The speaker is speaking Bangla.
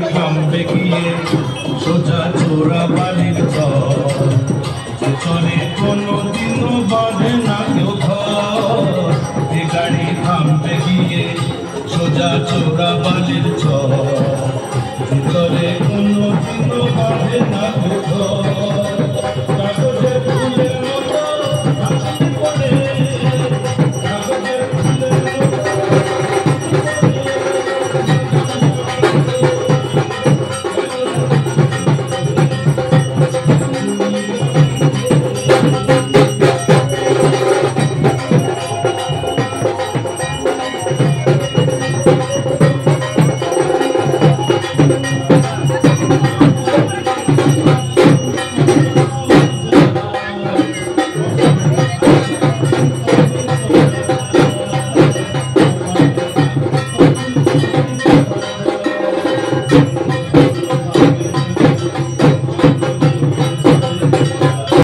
থামবে গিয়ে সোজা চোরা বালির চর চলে কোনোদিনও বাঁধে না কেউ ঘর এ গাড়ি থামবে গিয়ে সোজা চোরা বালির চর ভিতরে কোনোদিনও বাঁধে না কেউ ঘর